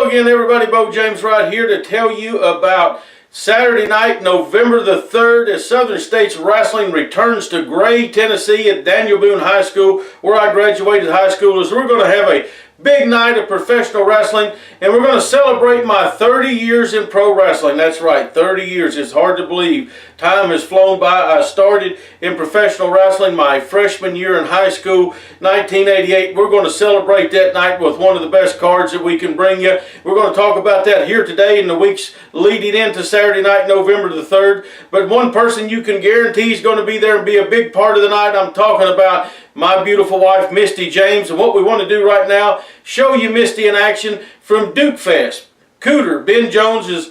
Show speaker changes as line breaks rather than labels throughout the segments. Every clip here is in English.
again, everybody. Beau James right here to tell you about Saturday night, November the 3rd, as Southern States Wrestling returns to Gray, Tennessee at Daniel Boone High School, where I graduated high school. We're going to have a big night of professional wrestling, and we're going to celebrate my 30 years in pro wrestling. That's right, 30 years. It's hard to believe. Time has flown by. I started in professional wrestling my freshman year in high school, 1988. We're going to celebrate that night with one of the best cards that we can bring you. We're going to talk about that here today in the weeks leading into Saturday night, November the 3rd. But one person you can guarantee is going to be there and be a big part of the night. I'm talking about my beautiful wife, Misty James. And what we want to do right now, show you Misty in action from Duke Fest. Cooter, Ben Jones's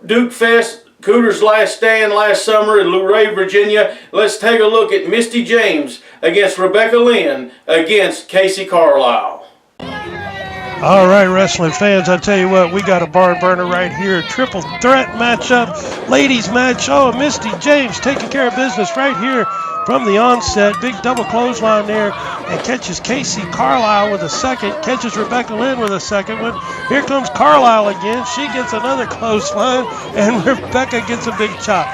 Duke Fest, Cooter's last stand last summer in Luray, Virginia. Let's take a look at Misty James against Rebecca Lynn against Kacee Carlisle.
All right, wrestling fans, I tell you what, we got a barn burner right here. Triple threat matchup, ladies match. Oh, Misty James taking care of business right here from the onset. Big double clothesline there, and catches Kacee Carlisle with a second. Catches Rebecca Lynn with a second one. Here comes Carlisle again. She gets another clothesline, and Rebecca gets a big chop.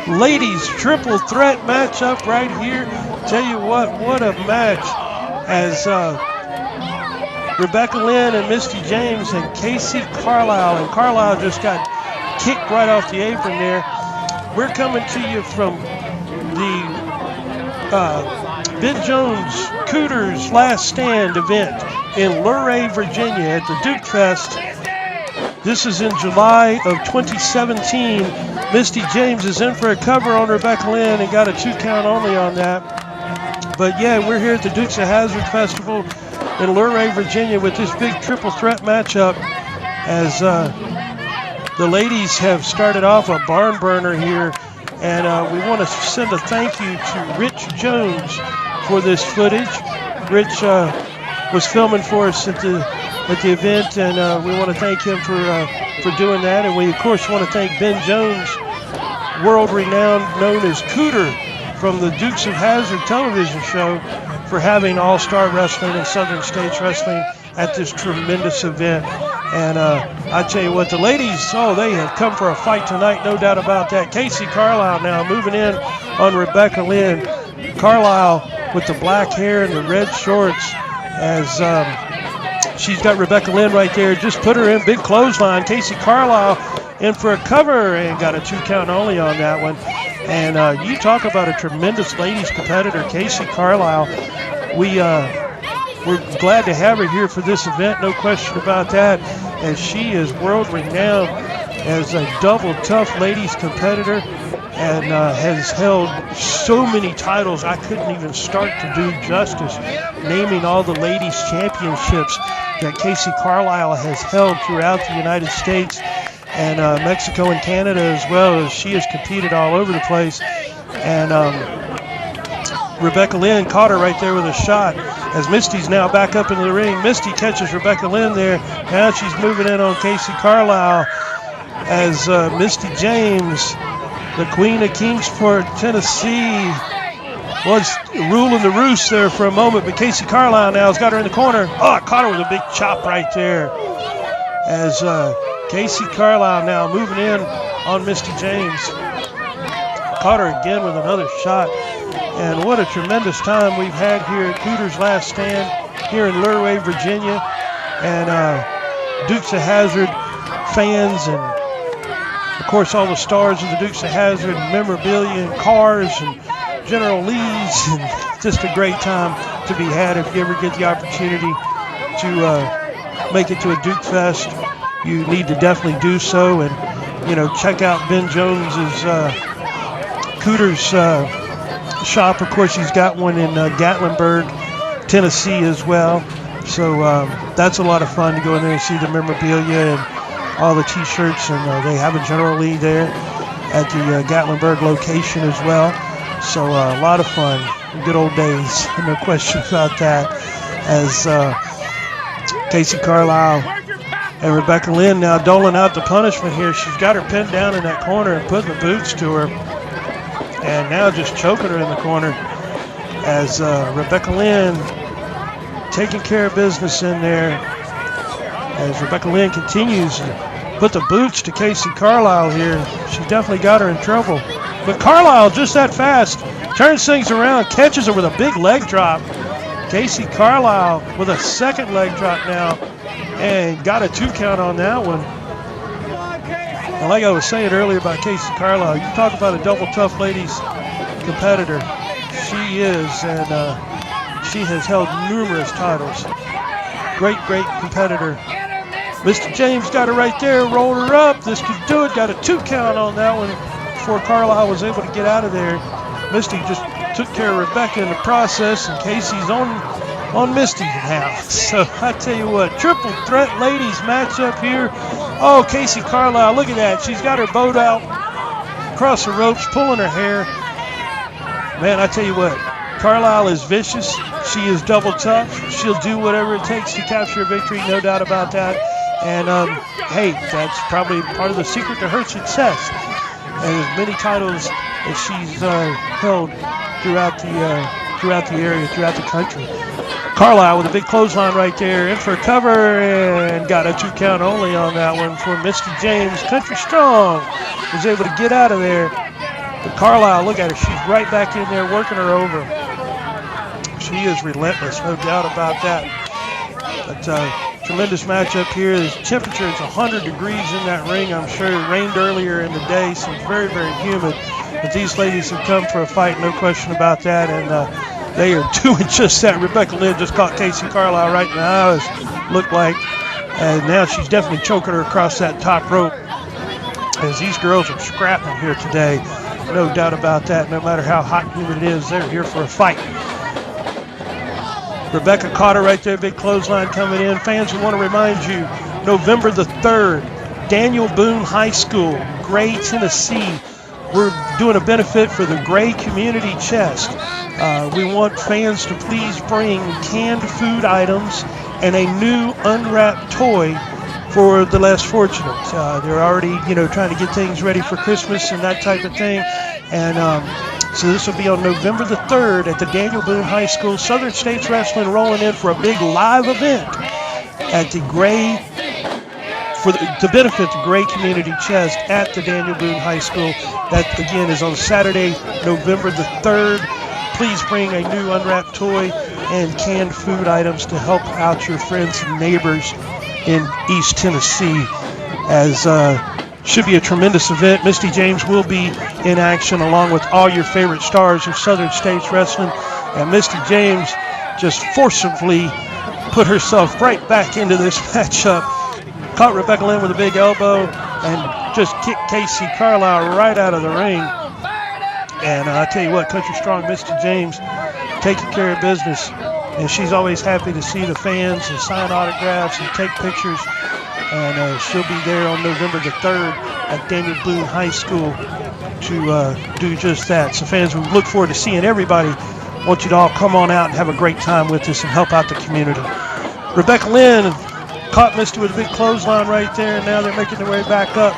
Ladies triple threat matchup right here. Tell you what a match as Rebecca Lynn and Misty James and Kacee Carlisle. And Carlisle just got kicked right off the apron there. We're coming to you from the Ben Jones Cooters Last Stand event in Luray, Virginia at the Duke Fest. This is in July of 2017. Misty James is in for a cover on Rebecca Lynn and got a 2 count only on that. But yeah, we're here at the Dukes of Hazzard Festival in Luray, Virginia with this big triple threat matchup as the ladies have started off a barn burner here. And we want to send a thank you to Rich Jones for this footage. Rich was filming for us at the event, and we want to thank him for doing that. And we, of course, want to thank Ben Jones, world-renowned, known as Cooter, from the Dukes of Hazzard television show, for having All-Star Wrestling and Southern States Wrestling at this tremendous event. And I tell you what, the ladies, they have come for a fight tonight, no doubt about that. Kacee Carlisle now moving in on Rebecca Lynn. Carlisle with the black hair and the red shorts as she's got Rebecca Lynn right there. Just put her in, big clothesline. Kacee Carlisle in for a cover and got a 2 count only on that one. And you talk about a tremendous ladies competitor, Kacee Carlisle. We're glad to have her here for this event, no question about that, as she is world-renowned as a double tough ladies competitor and has held so many titles I couldn't even start to do justice naming all the ladies championships that Kacee Carlisle has held throughout the United States and Mexico and Canada as well, as she has competed all over the place. And Rebecca Lynn caught her right there with a shot as Misty's now back up into the ring. Misty catches Rebecca Lynn there. Now she's moving in on Kacee Carlisle as Misty James, the Queen of Kingsport, Tennessee, was ruling the roost there for a moment, but Kacee Carlisle now has got her in the corner. Oh, caught her with a big chop right there as Kacee Carlisle now moving in on Misty James. Caught her again with another shot. And what a tremendous time we've had here at Cooter's Last Stand here in Luray, Virginia. And Dukes of Hazzard fans and, of course, all the stars of the Dukes of Hazzard and memorabilia and cars and General Lee's. And just a great time to be had if you ever get the opportunity to make it to a Duke Fest. You need to definitely do so. And, you know, check out Ben Jones's Cooter's shop. Of course, he's got one in Gatlinburg, Tennessee as well. So that's a lot of fun to go in there and see the memorabilia and all the t-shirts. And they have a General Lee there at the Gatlinburg location as well. So a lot of fun. Good old days. No question about that. As Kacee Carlisle and Rebecca Lynn now doling out the punishment here. She's got her pinned down in that corner and putting the boots to her. And now just choking her in the corner as Rebecca Lynn taking care of business in there. as Rebecca Lynn continues to put the boots to Kacee Carlisle here. She definitely got her in trouble. But Carlisle, just that fast, turns things around, catches her with a big leg drop. Kacee Carlisle with a second leg drop now, and got a 2 count on that one. And like I was saying earlier about Kacee Carlisle, you talk about a double tough ladies competitor. She is, and she has held numerous titles. Great competitor. Mr. James got her right there, rolled her up. This could do it. Got a 2 count on that one before Carlisle was able to get out of there. Misty just took care of Rebecca in the process, and Kacee's on Misty now. So I tell you what, triple threat ladies matchup here. Oh, Kacee Carlisle, look at that. She's got her boat out across the ropes, pulling her hair. Man, I tell you what, Carlisle is vicious. She is double tough. She'll do whatever it takes to capture a victory, no doubt about that. And hey, that's probably part of the secret to her success. And as many titles as she's held throughout the area, throughout the country. Carlisle with a big clothesline right there, in for a cover, and got a 2 count only on that one for Misty James. Country Strong was able to get out of there. But Carlisle, look at her, she's right back in there working her over. She is relentless, no doubt about that. But tremendous matchup here. The temperature is 100 degrees in that ring. I'm sure it rained earlier in the day, so it's very humid. But these ladies have come for a fight, no question about that. And they are doing just that. Rebecca Lynn just caught Kacee Carlisle right in the eyes, looked like. And now she's definitely choking her across that top rope. As these girls are scrapping here today, no doubt about that. No matter how hot and humid it is, they're here for a fight. Rebecca caught her right there, big clothesline coming in. Fans, we want to remind you, November the 3rd, Daniel Boone High School, Gray, Tennessee. We're doing a benefit for the Gray Community Chest. We want fans to please bring canned food items and a new unwrapped toy for the less fortunate. They're already, trying to get things ready for Christmas and that type of thing. And so this will be on November the 3rd at the Daniel Boone High School. Southern States Wrestling rolling in for a big live event at the Gray, to benefit the Gray Community Chest at the Daniel Boone High School. That, again, is on Saturday, November the 3rd. Please bring a new unwrapped toy and canned food items to help out your friends and neighbors in East Tennessee, as should be a tremendous event. Misty James will be in action along with all your favorite stars of Southern States Wrestling. And Misty James just forcibly put herself right back into this matchup. Caught Rebecca Lynn with a big elbow and just kicked Kacee Carlisle right out of the ring. And I tell you what, Country Strong Misty James taking care of business. And she's always happy to see the fans and sign autographs and take pictures. And she'll be there on November the 3rd at Daniel Boone High School to do just that. So fans, we look forward to seeing everybody. I want you to all come on out and have a great time with us and help out the community. Rebecca Lynn caught Misty with a big clothesline right there, and now they're making their way back up.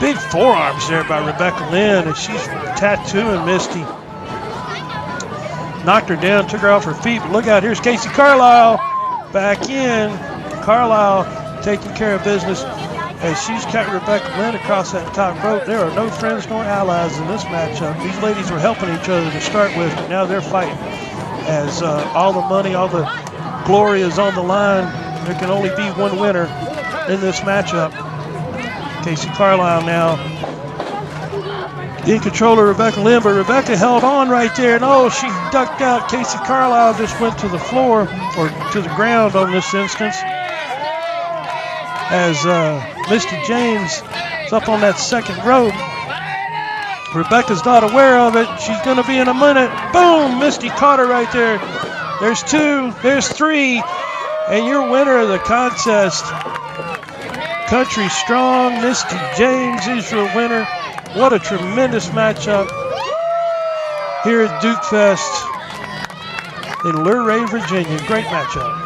Big forearms there by Rebecca Lynn, and she's tattooing Misty. Knocked her down, took her off her feet, but look out, here's Kacee Carlisle back in. Carlisle taking care of business as she's cut Rebecca Lynn across that top rope. There are no friends nor allies in this matchup. These ladies were helping each other to start with, but now they're fighting. As all the money, all the glory is on the line. There can only be one winner in this matchup. Kacee Carlisle now in control of Rebecca Lynn, but Rebecca held on right there, and oh, she ducked out. Kacee Carlisle just went to the floor, or to the ground on this instance, as Misty James is up on that second rope. Rebecca's not aware of it. She's going to be in a minute. Boom! Misty caught her right there. There's 2, there's 3, and your winner of the contest, Country Strong Misty James, is your winner. What a tremendous matchup here at Duke Fest in Luray, Virginia. Great matchup.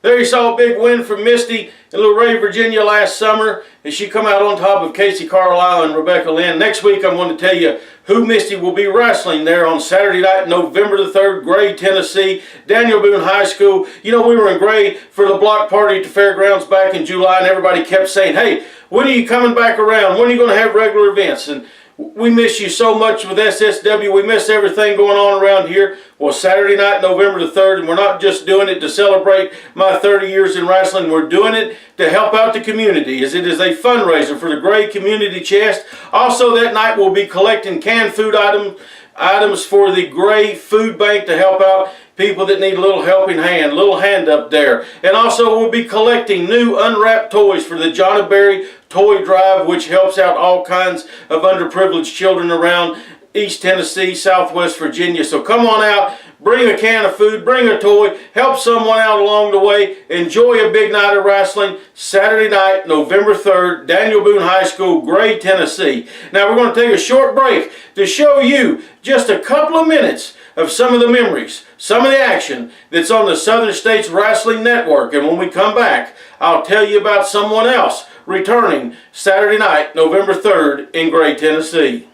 There you saw a big win from Misty in Little Ray, Virginia last summer as she come out on top of Kacee, Carlisle, and Rebecca Lynn. Next week I'm going to tell you who Misty will be wrestling there on Saturday night, November the 3rd, Gray, Tennessee, Daniel Boone High School. You know, we were in Gray for the block party at the fairgrounds back in July, and everybody kept saying, hey, when are you coming back around? When are you going to have regular events? And we miss you so much with SSW. We miss everything going on around here. Well, Saturday night, November the 3rd, and we're not just doing it to celebrate my 30 years in wrestling. We're doing it to help out the community, as it is a fundraiser for the Gray Community Chest. Also, that night we'll be collecting canned food items for the Gray Food Bank to help out people that need a little helping hand, little hand up there. And also we'll be collecting new unwrapped toys for the John Berry Toy Drive, which helps out all kinds of underprivileged children around East Tennessee, Southwest Virginia. So come on out, bring a can of food, bring a toy, help someone out along the way. Enjoy a big night of wrestling Saturday night, November 3rd, Daniel Boone High School, Gray, Tennessee. Now we're going to take a short break to show you just a couple of minutes of some of the memories, some of the action that's on the Southern States Wrestling Network. And when we come back, I'll tell you about someone else returning Saturday night, November 3rd in Gray, Tennessee.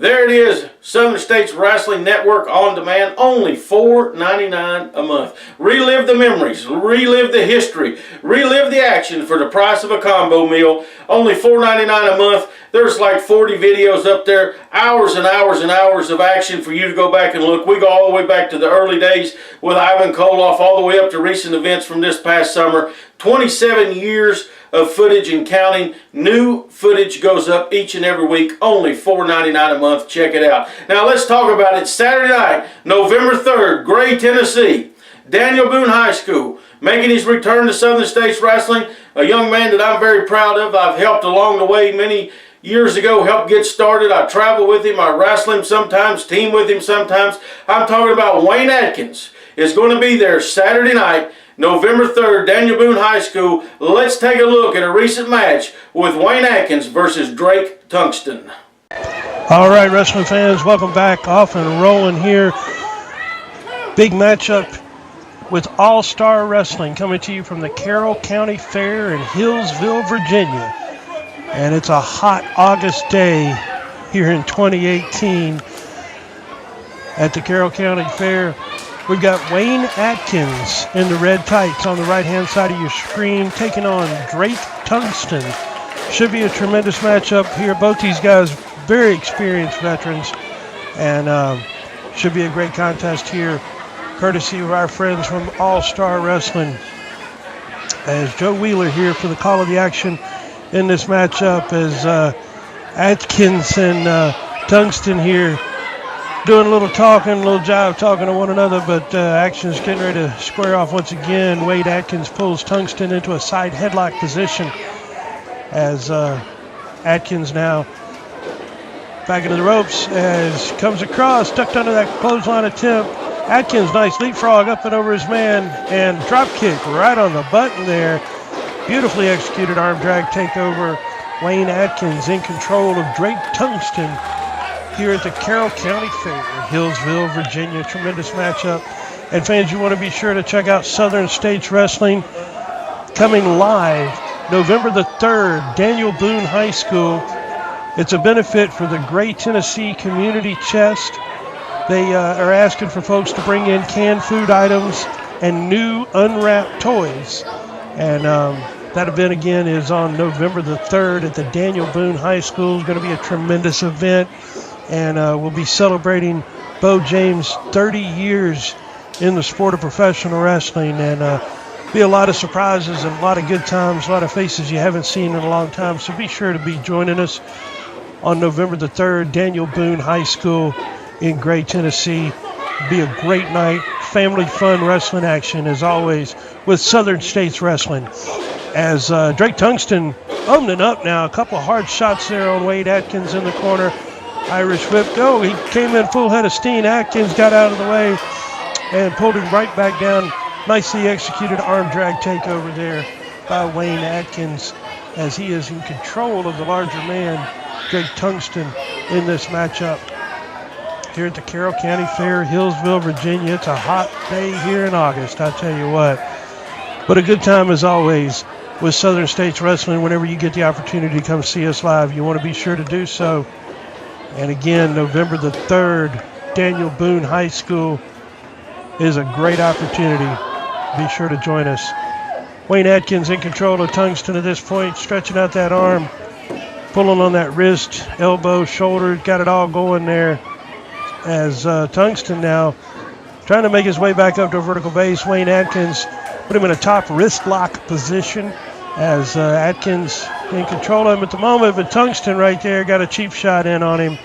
There it is, Southern States Wrestling Network on demand, only $4.99 a month. Relive the memories, relive the history, relive the action for the price of a combo meal. Only $4.99 a month. There's like 40 videos up there, hours and hours and hours of action for you to go back and look. We go all the way back to the early days with Ivan Koloff, all the way up to recent events from this past summer. 27 years of footage and counting. New footage goes up each and every week. Only $4.99 a month. Check it out. Now let's talk about it. Saturday night, November 3rd, Gray, Tennessee. Daniel Boone High School making his return to Southern States Wrestling. A young man that I'm very proud of. I've helped along the way many years ago, helped get started. I travel with him. I wrestle him sometimes, team with him sometimes. I'm talking about Wayne Adkins is going to be there Saturday night, November 3rd, Daniel Boone High School. Let's take a look at a recent match with Wayne Adkins versus Drake Tungeston.
All right, wrestling fans, welcome back. Off and rolling here. Big matchup with All-Star Wrestling coming to you from the Carroll County Fair in Hillsville, Virginia. And it's a hot August day here in 2018 at the Carroll County Fair. We've got Wayne Adkins in the red tights on the right-hand side of your screen, taking on Drake Tungeston. Should be a tremendous matchup here. Both these guys, very experienced veterans, and should be a great contest here, courtesy of our friends from All-Star Wrestling. As Joe Wheeler here for the call of the action in this matchup, as Adkins and Tungeston here doing a little talking, a little jive talking to one another, but action's getting ready to square off once again. Wade Adkins pulls Tungeston into a side headlock position as Adkins now back into the ropes as comes across, tucked under that clothesline attempt. Adkins, nice leapfrog up and over his man, and drop kick right on the button there. Beautifully executed arm drag takeover. Wayne Adkins in control of Drake Tungeston here at the Carroll County Fair, Hillsville, Virginia. Tremendous matchup. And fans, you want to be sure to check out Southern States Wrestling coming live November the 3rd, Daniel Boone High School. It's a benefit for the Gray Tennessee Community Chest. They are asking for folks to bring in canned food items and new unwrapped toys. And that event again is on November the 3rd at the Daniel Boone High School. It's going to be a tremendous event. And we'll be celebrating Beau James' 30 years in the sport of professional wrestling. And be a lot of surprises and a lot of good times, a lot of faces you haven't seen in a long time. So be sure to be joining us on November the 3rd, Daniel Boone High School in Gray, Tennessee. Be a great night. Family fun wrestling action as always with Southern States Wrestling. As Drake Tungeston opening up now, a couple of hard shots there on Wade Adkins in the corner. Irish whip. Oh, he came in full head of steam. Adkins got out of the way and pulled him right back down. Nicely executed arm drag takeover there by Wayne Adkins as he is in control of the larger man, Drake Tungeston, in this matchup here at the Carroll County Fair, Hillsville, Virginia. It's a hot day here in August, I tell you what. But a good time as always with Southern States Wrestling. Whenever you get the opportunity to come see us live, you want to be sure to do so. And again, November the 3rd, Daniel Boone High School is a great opportunity. Be sure to join us. Wayne Adkins in control of Tungeston at this point, stretching out that arm, pulling on that wrist, elbow, shoulder, got it all going there. As Tungeston now trying to make his way back up to a vertical base. Wayne Adkins put him in a top wrist lock position as Adkins in control of him at the moment, but Tungeston right there got a cheap shot in on him.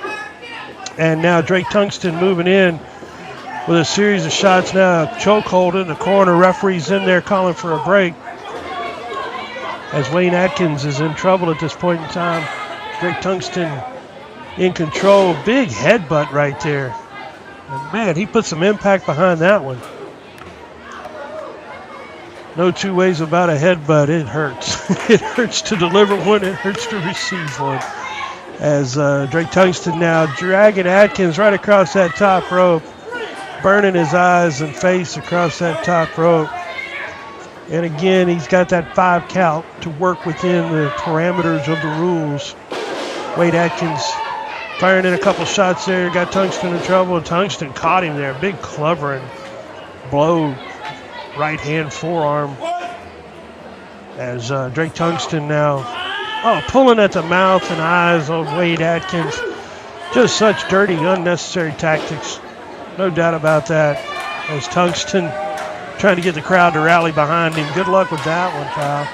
And now Drake Tungeston moving in with a series of shots now. Chokehold in the corner. Referee's in there calling for a break as Wayne Adkins is in trouble at this point in time. Drake Tungeston in control. Big headbutt right there. And man, he put some impact behind that one. No two ways about a headbutt. It hurts. It hurts to deliver one. It hurts to receive one. As Drake Tungeston now dragging Adkins right across that top rope, burning his eyes and face across that top rope. And again, he's got that 5 count to work within the parameters of the rules. Wade Adkins firing in a couple shots there, got Tungeston in trouble, and Tungeston caught him there. Big clovering blow, right hand forearm. As Drake Tungeston now, pulling at the mouth and eyes of Wade Adkins. Just such dirty, unnecessary tactics. No doubt about that. As Tungeston trying to get the crowd to rally behind him. Good luck with that one, pal.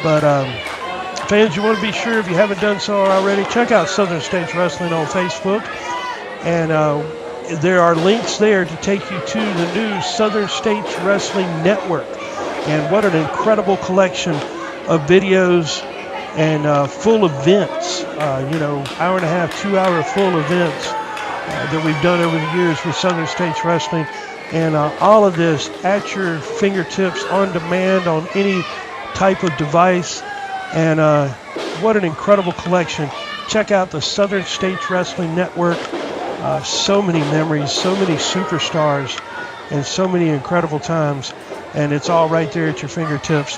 But fans, you want to be sure, if you haven't done so already, check out Southern States Wrestling on Facebook. And there are links there to take you to the new Southern States Wrestling Network. And what an incredible collection of videos and full events. Hour and a half, 2 hour full events that we've done over the years with Southern States Wrestling. And all of this at your fingertips on demand on any type of device. And what an incredible collection. Check out the Southern States Wrestling Network. So many memories, so many superstars, and so many incredible times. And it's all right there at your fingertips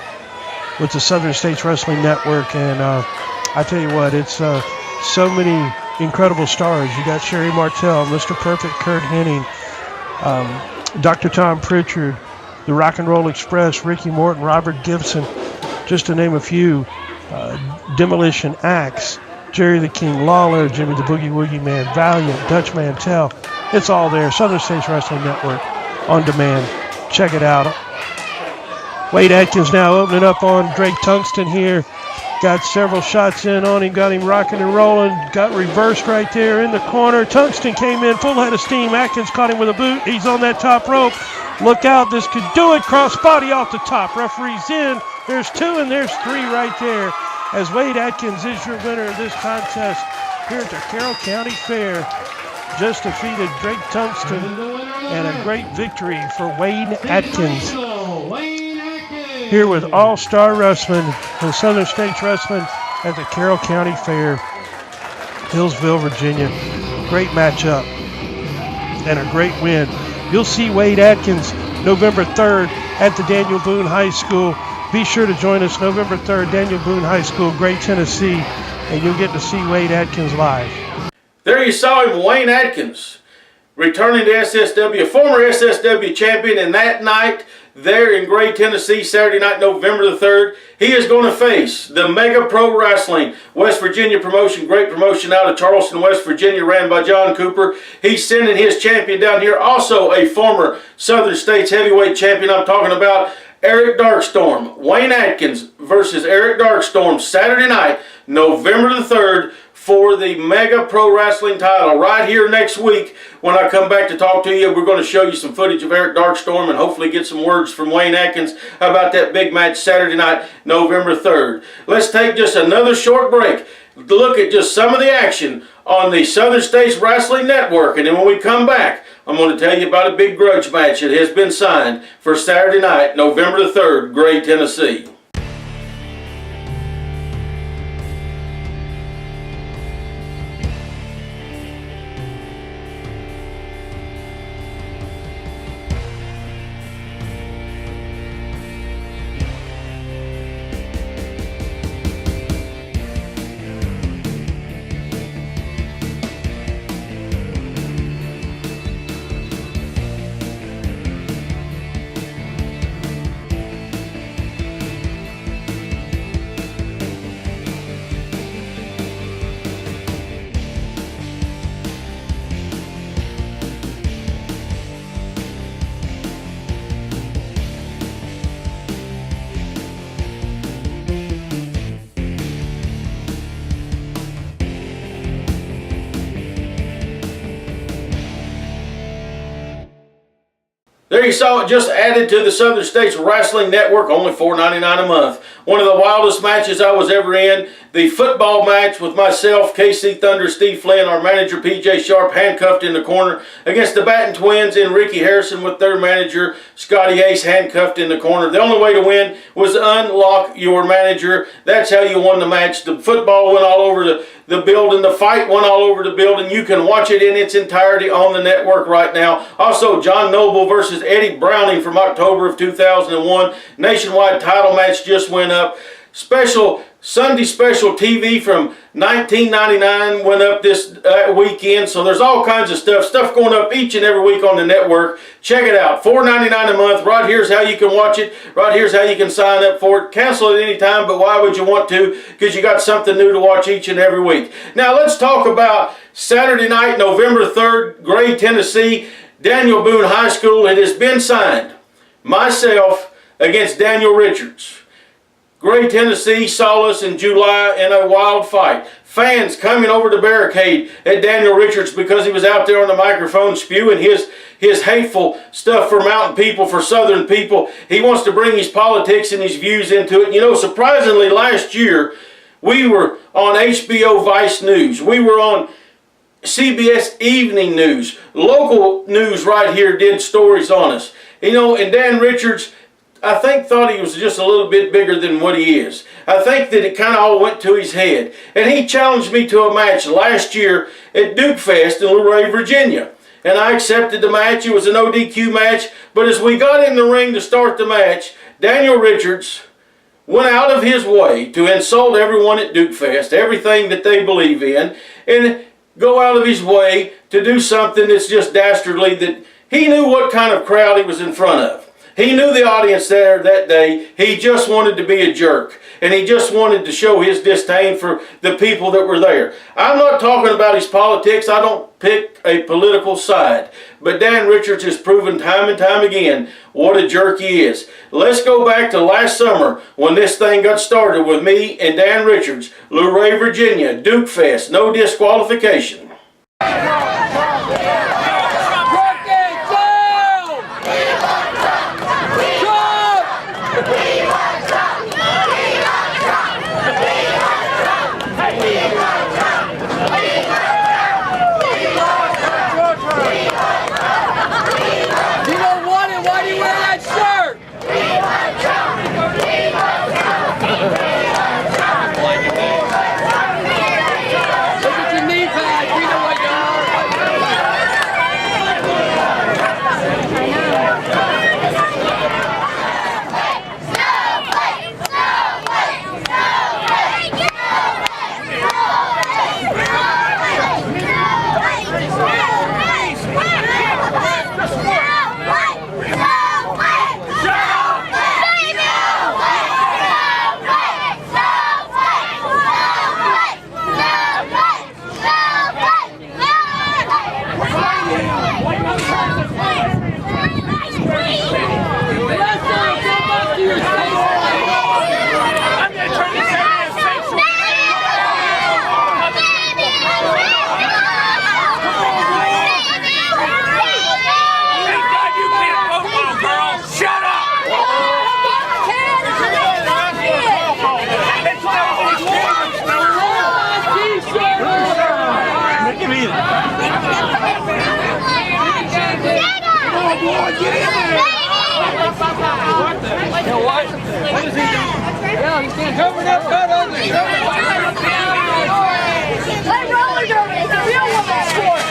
with the Southern States Wrestling Network. And I tell you what, it's so many incredible stars. You got Sherry Martell, Mr. Perfect Kurt Henning, Dr. Tom Pritchard, the Rock and Roll Express, Ricky Morton, Robert Gibson, just to name a few. Demolition Axe, Jerry the King Lawler, Jimmy the Boogie Woogie Man, Valiant, Dutch Mantell. It's all there. Southern States Wrestling Network on demand. Check it out. Wade Adkins now opening up on Drake Tungeston here. Got several shots in on him, got him rocking and rolling, got reversed right there in the corner. Tungeston came in full head of steam. Adkins caught him with a boot. He's on that top rope. Look out, this could do it. Cross body off the top. Referee's in. There's 2 and there's 3 right there. As Wade Adkins is your winner of this contest here at the Carroll County Fair. Just defeated Drake Tungeston, and a great victory for Wade Adkins. Here with All-Star Wrestling and Southern States Wrestling at the Carroll County Fair, Hillsville, Virginia. Great matchup and a great win. You'll see Wade Adkins November 3rd at the Daniel Boone High School. Be sure to join us November 3rd, Daniel Boone High School, Gray, Tennessee, and you'll get to see Wade Adkins live.
There you saw him, Wayne Adkins, returning to SSW, a former SSW champion, and that night there in Gray, Tennessee, Saturday night, November the 3rd, he is going to face the Mega Pro Wrestling, West Virginia promotion, great promotion out of Charleston, West Virginia, ran by John Cooper. He's sending his champion down here, also a former Southern States heavyweight champion. I'm talking about Eric Darkstorm. Wayne Adkins versus Eric Darkstorm, Saturday night, November the 3rd, for the Mega Pro Wrestling title. Right here next week, when I come back to talk to you, we're going to show you some footage of Eric Darkstorm and hopefully get some words from Wayne Adkins about that big match Saturday night, November 3rd. Let's take just another short break to look at just some of the action on the Southern States Wrestling Network. And then when we come back, I'm going to tell you about a big grudge match that has been signed for Saturday night, November the 3rd, Gray, Tennessee. There you saw it, just added to the Southern States Wrestling Network, only $4.99 a month. One of the wildest matches I was ever in, the football match with myself, Kacee Thunder, Steve Flynn, our manager PJ Sharp, handcuffed in the corner, against the Batten Twins and Ricky Harrison with their manager Scotty Ace handcuffed in the corner. The only way to win was to unlock your manager. That's how you won the match. The football went all over the building. The fight went all over the building. You can watch it in its entirety on the network right now. Also, John Noble versus Eddie Browning from October of 2001. Nationwide title match just went up. Sunday special TV from 1999 went up this weekend. So there's all kinds of stuff going up each and every week on the network. Check it out. $4.99 a month. Right here's how you can watch it. Right here's how you can sign up for it. Cancel at any time, but why would you want to? Because you got something new to watch each and every week. Now let's talk about Saturday night, November 3rd, Gray, Tennessee, Daniel Boone High School. It has been signed. Myself against Daniel Richards. Gray, Tennessee saw us in July in a wild fight. Fans coming over the barricade at Daniel Richards because he was out there on the microphone spewing his hateful stuff for mountain people, for southern people. He wants to bring his politics and his views into it. You know, surprisingly, last year we were on HBO Vice News. We were on CBS Evening News. Local news right here did stories on us. You know, and Dan Richards, I think, thought he was just a little bit bigger than what he is. I think that it kind of all went to his head. And he challenged me to a match last year at Duke Fest in Luray, Virginia. And I accepted the match. It was an ODQ match. But as we got in the ring to start the match, Daniel Richards went out of his way to insult everyone at Duke Fest, everything that they believe in. And go out of his way to do something that's just dastardly, that he knew what kind of crowd he was in front of. He knew the audience there that day. He just wanted to be a jerk. And he just wanted to show his disdain for the people that were there. I'm not talking about his politics. I don't pick a political side. But Dan Richards has proven time and time again what a jerk he is. Let's go back to last summer when this thing got started with me and Dan Richards. Luray, Virginia, Duke Fest, no disqualification.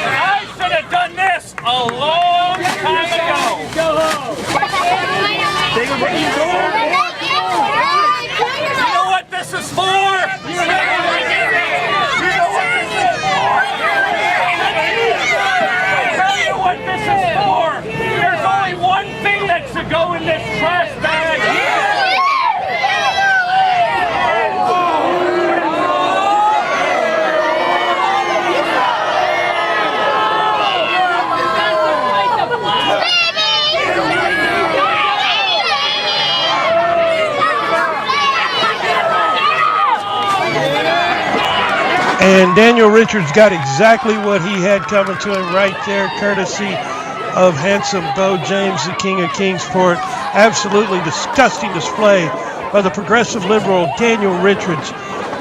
I should have done this a long time ago. You know what this is for? You know what this is for? I'll tell you what this is for. There's only one thing that should go in this trash bag here.
And Daniel Richards got exactly what he had coming to him right there, courtesy of handsome Beau James, the King of Kingsport. Absolutely disgusting display by the progressive liberal Daniel Richards.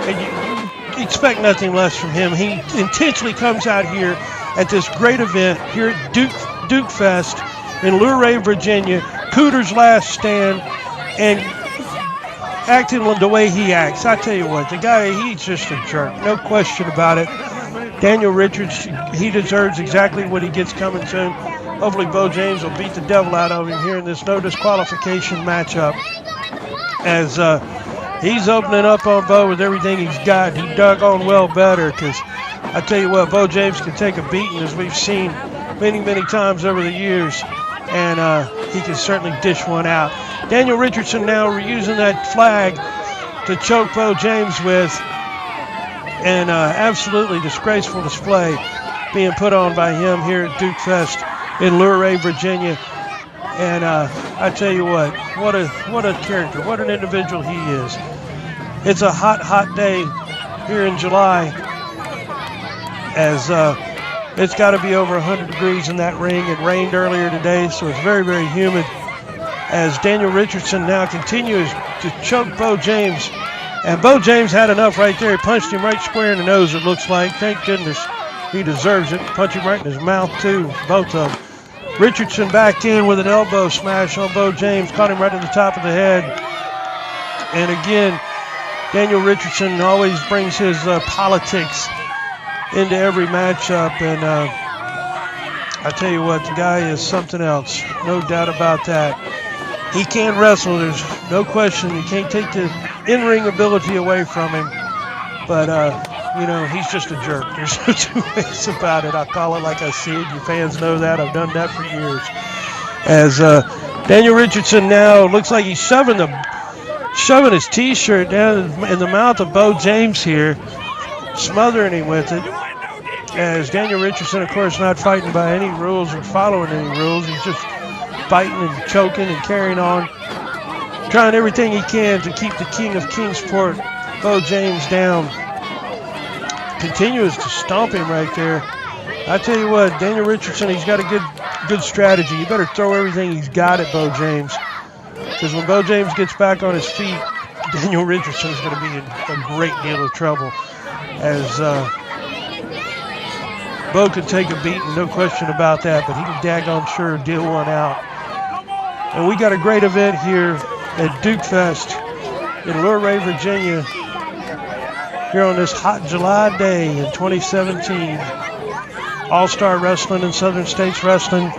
And you expect nothing less from him. He intentionally comes out here at this great event here at Duke Fest in Luray, Virginia, Cooter's last stand, and acting the way he acts. I tell you what, the guy, he's just a jerk. No question about it. Daniel Richards, he deserves exactly what he gets coming to him. Hopefully Beau James will beat the devil out of him here in this no disqualification matchup. As he's opening up on Beau with everything he's got. He doggone well better, because I tell you what, Beau James can take a beating, as we've seen many, many times over the years. And he can certainly dish one out. Daniel Richardson now reusing that flag to choke Beau James with. And absolutely disgraceful display being put on by him here at Duke Fest in Luray, Virginia. And I tell you what a character, what an individual he is. It's a hot, hot day here in July, as it's got to be over 100 degrees in that ring. It rained earlier today, so it's very, very humid. As Daniel Richardson now continues to choke Beau James. And Beau James had enough right there. He punched him right square in the nose, it looks like. Thank goodness he deserves it. Punch him right in his mouth, too, both of them. Richardson back in with an elbow smash on Beau James. Caught him right at the top of the head. And again, Daniel Richardson always brings his politics into every matchup, and I tell you what, the guy is something else, no doubt about that. He can wrestle, there's no question. You can't take the in-ring ability away from him, but you know, he's just a jerk. There's no two ways about it. I call it like I see it. You fans know that. I've done that for years. As Daniel Richardson now looks like he's shoving his T-shirt down in the mouth of Beau James here, smothering him with it. As Daniel Richardson, of course, not fighting by any rules or following any rules. He's just fighting and choking and carrying on, trying everything he can to keep the king of Kingsport, Beau James, down. Continues to stomp him right there. I tell you what, Daniel Richardson, he's got a good strategy. You better throw everything he's got at Beau James, because when Beau James gets back on his feet, Daniel Richardson is going to be in a great deal of trouble, as Beau could take a beating, no question about that, but he can daggone sure deal one out. And we got a great event here at Duke Fest in Luray, Virginia, here on this hot July day in 2017. All-Star Wrestling and Southern States Wrestling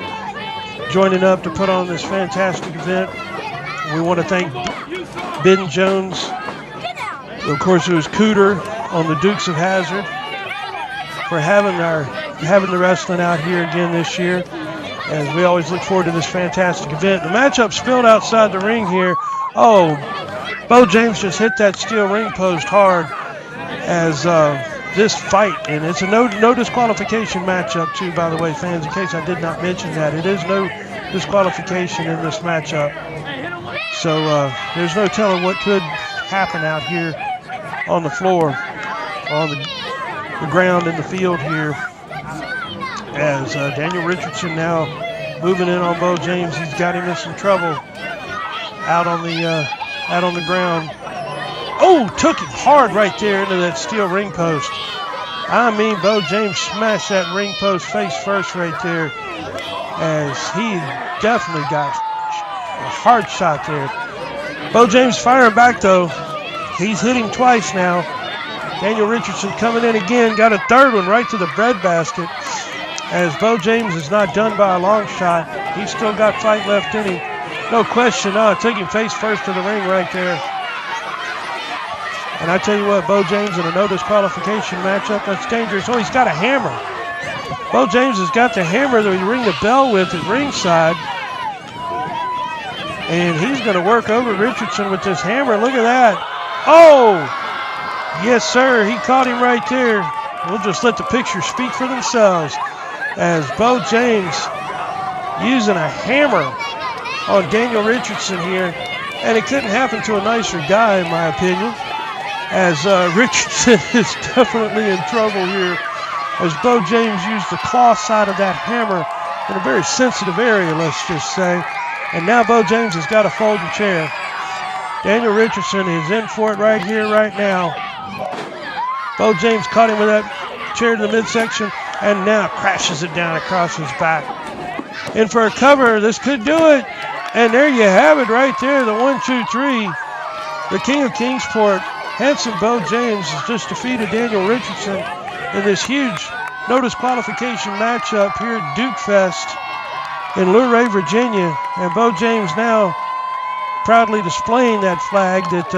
joining up to put on this fantastic event. We want to thank Ben Jones, of course, who is Cooter on the Dukes of Hazzard, for having the wrestling out here again this year. As we always look forward to this fantastic event. The matchup spilled outside the ring here. Oh, Beau James just hit that steel ring post hard as this fight, and it's a no disqualification matchup too, by the way, fans, in case I did not mention that. It is no disqualification in this matchup. So there's no telling what could happen out here on the floor, on the ground in the field here. As Daniel Richardson now moving in on Beau James. He's got him in some trouble out on the ground. Oh, took him hard right there into that steel ring post. I mean, Beau James smashed that ring post face first right there, as he definitely got a hard shot there. Beau James firing back though. He's hitting twice now. Daniel Richardson coming in again, got a third one right to the breadbasket. As Beau James is not done by a long shot, he's still got fight left in him. No question, took him face first to the ring right there. And I tell you what, Beau James in a no disqualification matchup, that's dangerous. Oh, he's got a hammer. Beau James has got the hammer that he ring the bell with at ringside. And he's going to work over Richardson with this hammer. Look at that. Oh, yes, sir. He caught him right there. We'll just let the pictures speak for themselves. As Beau James using a hammer on Daniel Richardson here. And it couldn't happen to a nicer guy, in my opinion. As Richardson is definitely in trouble here. As Beau James used the claw side of that hammer in a very sensitive area, let's just say. And now Beau James has got a folding chair. Daniel Richardson is in for it right here, right now. Beau James caught him with that chair to the midsection and now crashes it down across his back. In for a cover. This could do it. And there you have it right there, the 1, 2, 3. The King of Kingsport, handsome Beau James, has just defeated Daniel Richardson in this huge no disqualification matchup here at Duke Fest in Luray, Virginia. And Beau James now proudly displaying that flag that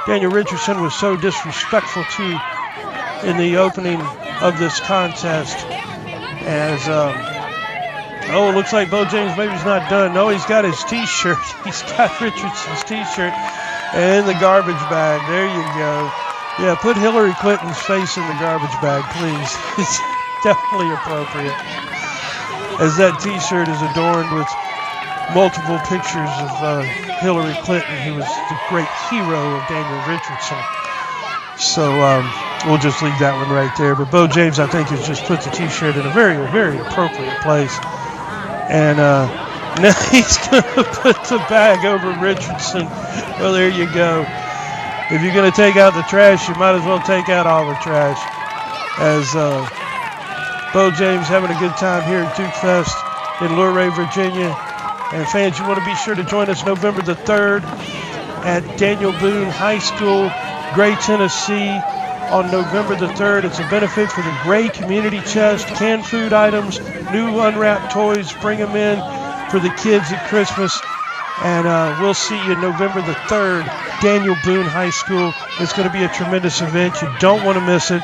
Daniel Richardson was so disrespectful to in the opening of this contest. As oh, it looks like Beau James maybe he's not done. No, he's got his T-shirt. He's got Richardson's T-shirt in the garbage bag. There you go. Yeah, put Hillary Clinton's face in the garbage bag, please. It's definitely appropriate. As that T-shirt is adorned with multiple pictures of Hillary Clinton, who was the great hero of Daniel Richardson. So we'll just leave that one right there. But Beau James, I think, has just put the T-shirt in a very, very appropriate place. And now he's going to put the bag over Richardson. Well, there you go. If you're going to take out the trash, you might as well take out all the trash. As Beau James having a good time here at Duke Fest in Luray, Virginia. And fans, you want to be sure to join us November the 3rd at Daniel Boone High School, Gray, Tennessee. On November the 3rd, it's a benefit for the Gray Community Chest, canned food items, new unwrapped toys, bring them in for the kids at Christmas. And we'll see you November the 3rd, Daniel Boone High School. It's going to be a tremendous event. You don't want to miss it.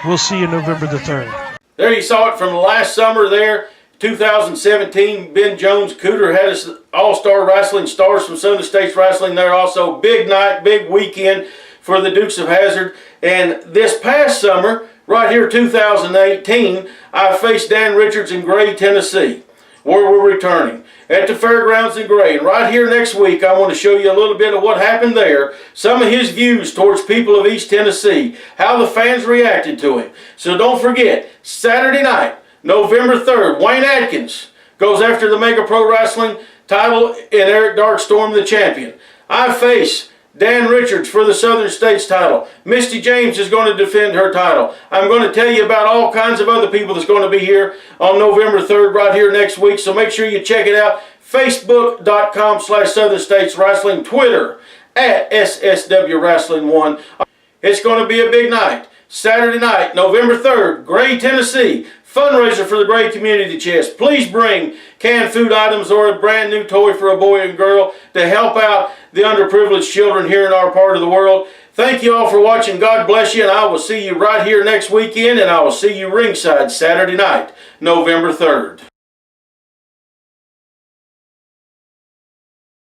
We'll see you November the 3rd.
There you saw it from last summer there, 2017. Ben Jones Cooter had us all-star wrestling stars from Southern States Wrestling there also. Big night, big weekend for the Dukes of Hazzard. And this past summer, right here 2018, I faced Dan Richards in Gray, Tennessee, where we're returning at the fairgrounds in Gray. And right here next week, I want to show you a little bit of what happened there, some of his views towards people of East Tennessee, how the fans reacted to him. So don't forget, Saturday night, November 3rd, Wayne Adkins goes after the Mega Pro Wrestling title and Eric Darkstorm the champion. I face Dan Richards for the Southern States title. Misty James is going to defend her title. I'm going to tell you about all kinds of other people that's going to be here on November 3rd right here next week. So make sure you check it out. Facebook.com/Southern States Wrestling. Twitter @SSW Wrestling 1. It's going to be a big night. Saturday night, November 3rd, Gray, Tennessee. Fundraiser for the Gray Community Chest. Please bring canned food items or a brand new toy for a boy and girl to help out the underprivileged children here in our part of the world. Thank you all for watching. God bless you, and I will see you right here next weekend, and I will see you ringside Saturday night, November 3rd.